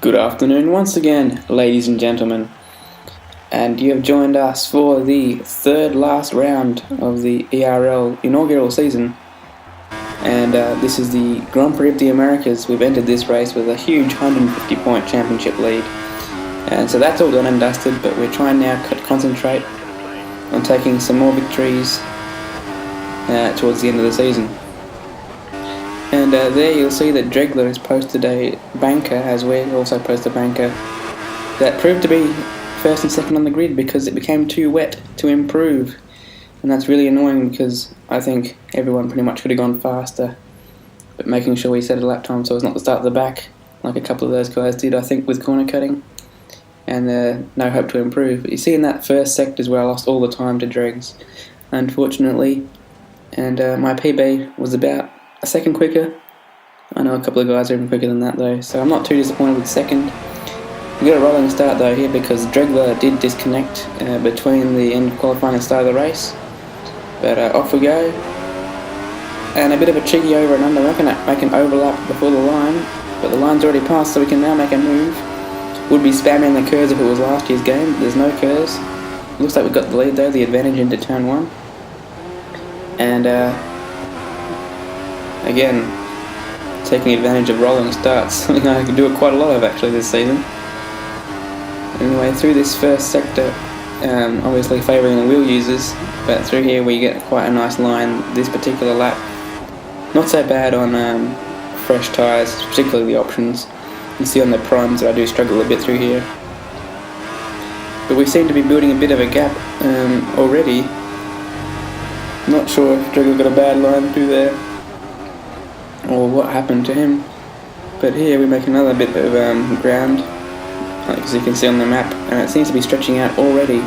Good afternoon once again, ladies and gentlemen, and you have joined us for the third last round of the ERL inaugural season, and this is the Grand Prix of the Americas. We've entered this race with a huge 150-point championship lead, and so that's all done and dusted, but we're trying now to concentrate on taking some more victories towards the end of the season. And there you'll see that Dregler has posted a banker, as we also posted a banker, that proved to be first and second on the grid because it became too wet to improve. And that's really annoying because I think everyone pretty much could have gone faster. But making sure we set a lap time so as not to start at the back, like a couple of those guys did, I think, with corner cutting. And no hope to improve. But you see in that first sector where I lost all the time to Dregs, unfortunately. And my PB was about a second quicker. I know a couple of guys are even quicker than that though, so I'm not too disappointed with second. We got a rolling start though here because Dregler did disconnect between the end of qualifying and start of the race. But off we go. And a bit of a cheeky over and under. We're going to make an overlap before the line, but the line's already passed, so we can now make a move. Would be spamming the curves if it was last year's game, but there's no curves. Looks like we've got the lead though, the advantage into turn one. And again, taking advantage of rolling starts, something I can do it quite a lot of actually this season. Anyway, through this first sector, obviously favouring the wheel users, but through here we get quite a nice line this particular lap. Not so bad on fresh tyres, particularly the options. You can see on the primes that I do struggle a bit through here. But we seem to be building a bit of a gap already. Not sure if Jacko got a bad line through there or what happened to him, but here we make another bit of ground, as you can see on the map, and it seems to be stretching out already,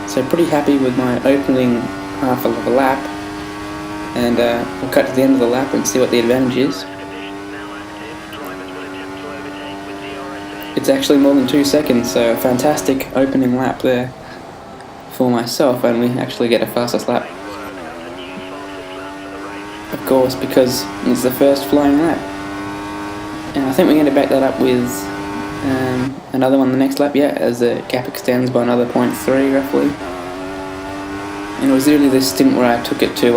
so pretty happy with my opening half of a lap. And we'll cut to the end of the lap and see what the advantage is. It's actually more than 2 seconds, so a fantastic opening lap there for myself, and we actually get a fastest lap. Of course, because it's the first flying lap. And I think we're going to back that up with another one the next lap, yeah, as the gap extends by another 0.3 roughly. And it was really this stint where I took it to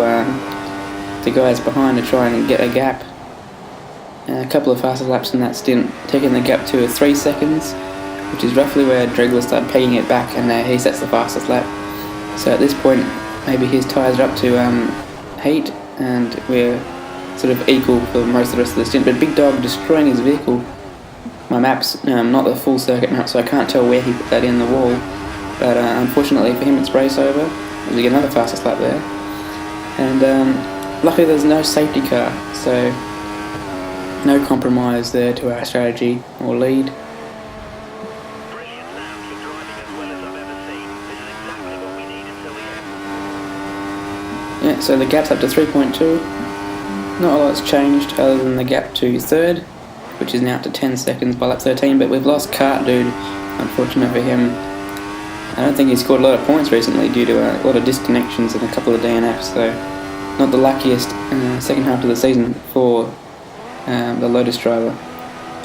the guys behind to try and get a gap. And a couple of fastest laps in that stint, taking the gap to 3 seconds, which is roughly where Dregler started pegging it back, and he sets the fastest lap. So at this point, maybe his tyres are up to heat, and we're sort of equal for most of the rest of the stint. But Big Dog destroying his vehicle. My map's not the full circuit map, so I can't tell where he put that in the wall. But unfortunately for him, it's race over. We get another fastest lap there. And luckily there's no safety car, so no compromise there to our strategy or lead. Yeah, so the gap's up to 3.2. Not a lot's changed other than the gap to third, which is now up to 10 seconds by lap 13, but we've lost Cart Dude, unfortunate for him. I don't think he's scored a lot of points recently due to a lot of disconnections and a couple of DNFs, so not the luckiest second half of the season for the Lotus driver.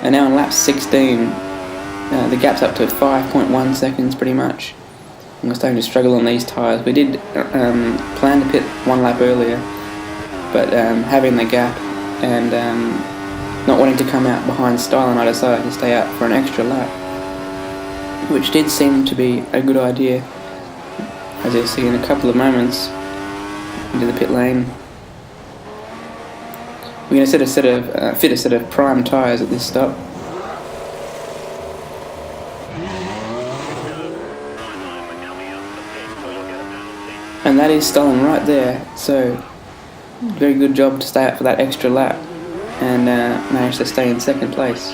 And now on lap 16, the gap's up to 5.1 seconds pretty much. And we're starting to struggle on these tyres. We did plan to pit one lap earlier, but having the gap and not wanting to come out behind Stylen, I decided to stay out for an extra lap, which did seem to be a good idea, as you'll see in a couple of moments into the pit lane. We're going to fit a set of prime tyres at this stop. And that is Stylen right there, so very good job to stay out for that extra lap and manage to stay in second place.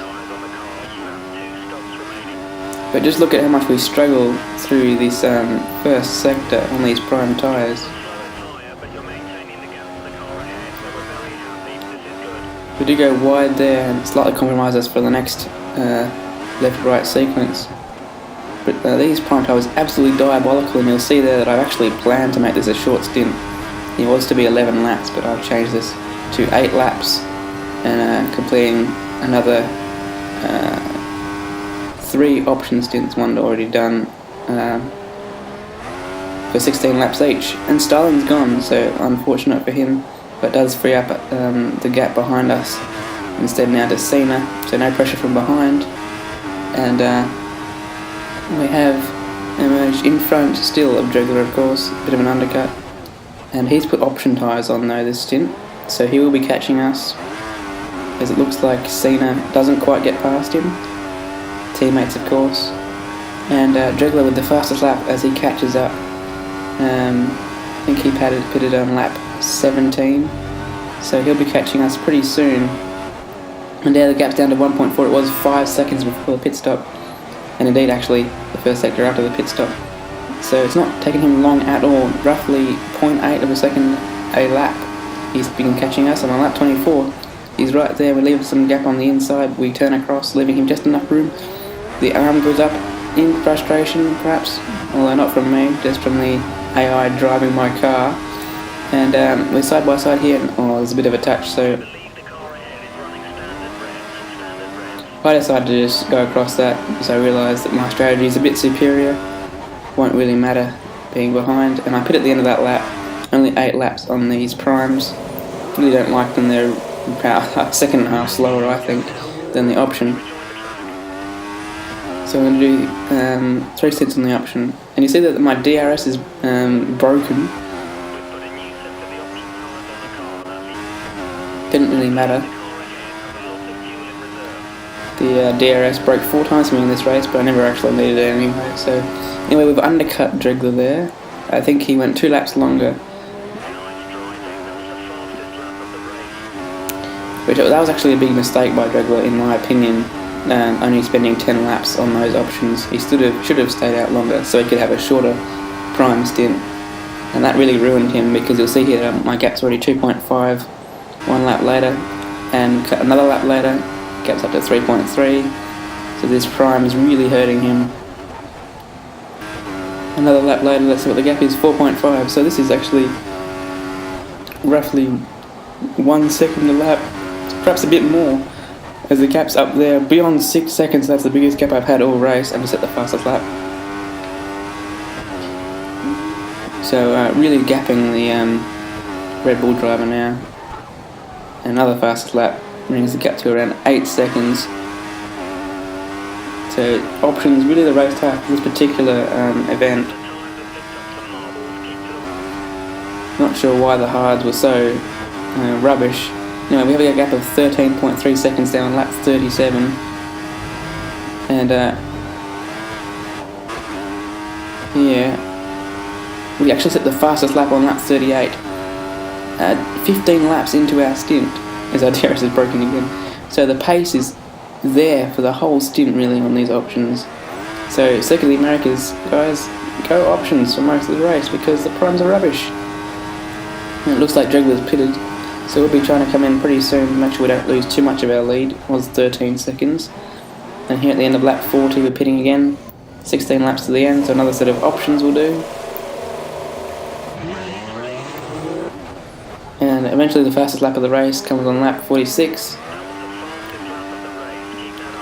But just look at how much we struggle through this first sector on these prime tyres. We do go wide there and slightly compromise us for the next left-right sequence. But these prime tyres are absolutely diabolical, and you'll see there that I've actually planned to make this a short stint. It was to be 11 laps, but I've changed this to 8 laps and completing another 3 option stints, one already done, for 16 laps each. And Starling's gone, so unfortunate for him, but does free up the gap behind us. Instead now to Cena, so no pressure from behind. And we have emerged in front still of Dregler, of course, bit of an undercut. And he's put option tyres on though this stint, so he will be catching us, as it looks like Cena doesn't quite get past him. Teammates, of course. And Dregler with the fastest lap as he catches up. I think he pitted on lap 17, so he'll be catching us pretty soon. And there the gap's down to 1.4. It was 5 seconds before the pit stop, and indeed actually the first sector after the pit stop. So it's not taking him long at all, roughly 0.8 of a second a lap. He's been catching us, and on lap 24 he's right there. We leave some gap on the inside, we turn across, leaving him just enough room. The arm goes up in frustration perhaps, although not from me, just from the AI driving my car. And we're side by side here, and there's a bit of a touch, so I decided to just go across that because I realised that my strategy is a bit superior. Won't really matter being behind, and I pit at the end of that lap. Only 8 laps on these primes. Really don't like them, they're about a second and a half slower I think than the option. So I'm going to do 3 stints on the option, and you see that my DRS is broken. Didn't really matter. The DRS broke 4 times for me in this race, but I never actually needed it anyway. So anyway, we've undercut Dregler there. I think he went 2 laps longer. That was actually a big mistake by Dregler in my opinion, only spending 10 laps on those options. He should have stayed out longer so he could have a shorter prime stint, and that really ruined him, because you'll see here my gap's already 2.5 1 lap later, and another lap later gap's up to 3.3, so this prime is really hurting him. Another lap later, let's see what the gap is, 4.5, so this is actually roughly 1 second a lap, perhaps a bit more, as the gap's up there beyond 6 seconds. That's the biggest gap I've had all race, and just at the fastest lap. So really gapping the Red Bull driver now. Another fastest lap brings the gap to around 8 seconds. So options really the race type for this particular event. Not sure why the hards were so rubbish. Anyway, we have a gap of 13.3 seconds down lap 37, and yeah, we actually set the fastest lap on lap 38. 15 laps into our stint, as our DRS is broken again. So the pace is there for the whole stint really on these options. So Circuit of the Americas, guys, go options for most of the race because the primes are rubbish. And it looks like Dregler's pitted, so we'll be trying to come in pretty soon to make sure we don't lose too much of our lead. It was 13 seconds. And here at the end of lap 40 we're pitting again. 16 laps to the end, so another set of options will do. And eventually the fastest lap of the race comes on lap 46.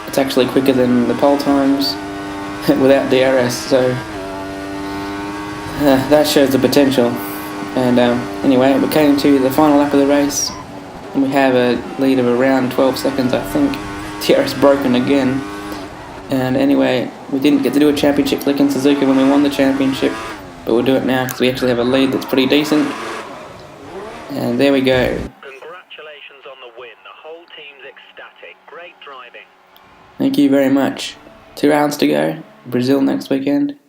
It's actually quicker than the pole times without DRS, so that shows the potential. And anyway, we came to the final lap of the race, and we have a lead of around 12 seconds I think. DRS broken again. And anyway, we didn't get to do a championship flick in Suzuka when we won the championship, but we'll do it now because we actually have a lead that's pretty decent. And there we go. Congratulations on the win. The whole team's ecstatic. Great driving. Thank you very much. 2 rounds to go. Brazil next weekend.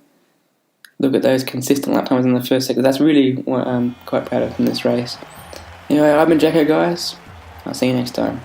Look at those consistent lap times in the first sector. That's really what I'm quite proud of in this race. Anyway, I've been Jacko, guys. I'll see you next time.